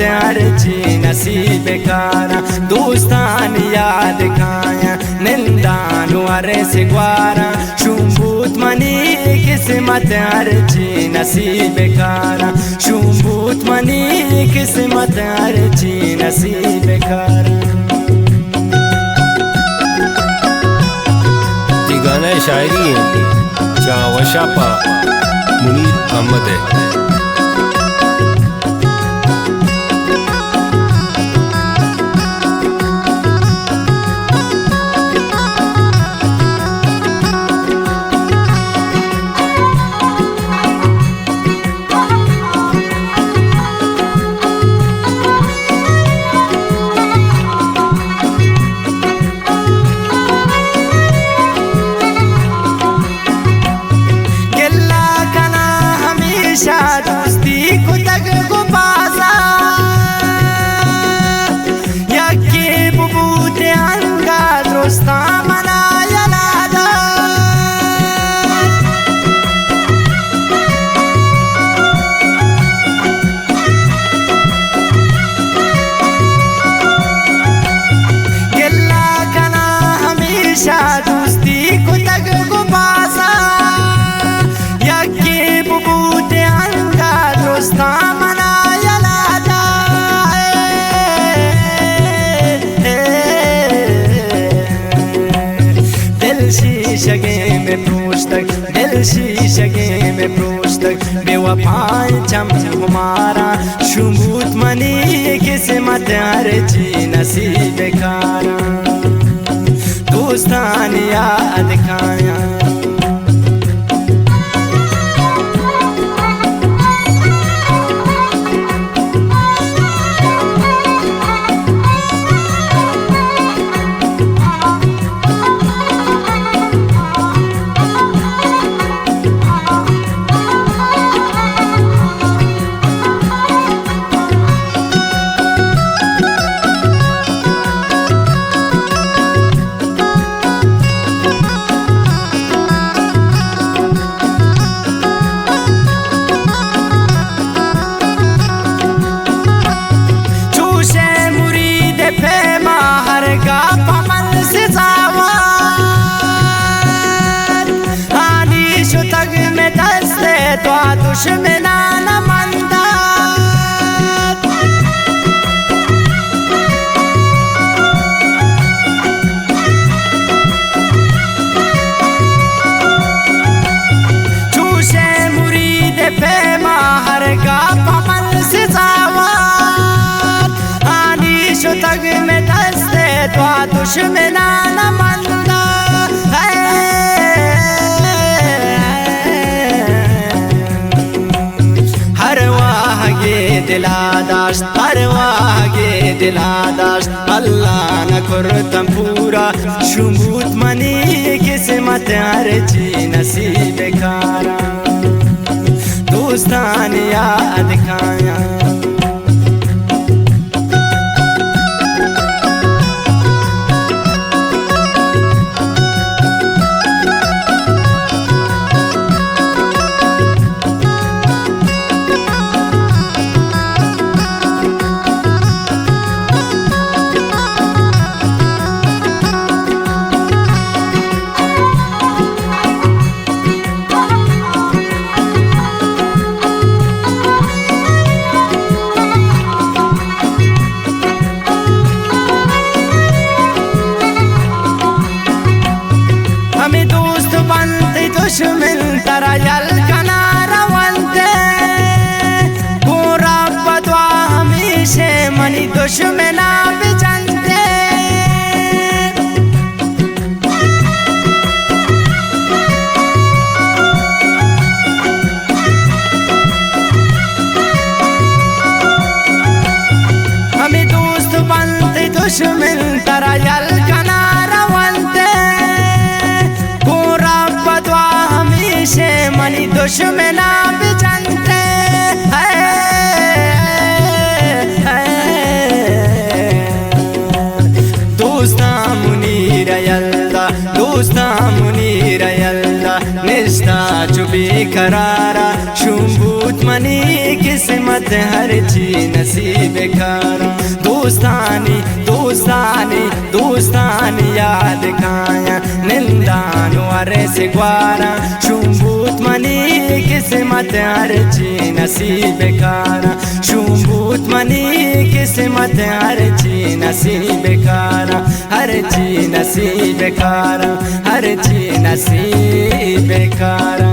अर्ची नसीब कारा दोस्तान याद खाया निंदानु अरे से ग्वारा शुंबूत मनी किस्मत अर्ची नसीब कारा शुंबूत मनी किस्मत अर्ची नसीब कारा। ती गाना शायरी है जहाँ वशापा मुनीर अहमद है। दोस्ती को तक को पासा यके बुबूते अंगा दोस्ता मनाया लादा गिल्ला कना हमेशा दोस्ती को तक को पासा यके बुबूते दोस्ता मनाया लादा दिल शीशगे में पूछतक दिल शीशगे में पूछतक बेवफाई चम हमारा शुंबूत मनी किस्मत अर्ची नसीब कारा दोस्तान याद खाया। दुश्मना न मंदा चूशे मुरीद पे माहर का पमल से जावात आनी शुतग में दस्ते तो दुश्मना न मंदा दिलादाश परवागे दिलादाश अल्लाह न कुर्तम पूरा शुंबूत मनी किस्मत अर्ची नसीब कारा दोस्तान याद खाया। दुश्मन तरा यल कना रवंते पूरा बदवा हमेशे मनी दुश्मना बिचंते हमें दोस्त बनते दुश्मन तरा यल कना रवंते पूरा बदवा हमेशे मनी दुश्मना बिचंते दोस्ता मुनीर यल्ला दोस्ता मुनीर यल्ला निस्ता चुबी करारा शुंबूत मनी किस्मत हर चीज नसीब खारा दोस्तानी दोस्तानी दोस्तानी याद काया निंदान वारे से ग्वारा शुंबूत मनी किस्मत हर चीज नसीब खारा शुंबूत मनी किस्मत हर चीज नसीब खारा हर चीज नसीब खारा हर चीज नसीब खारा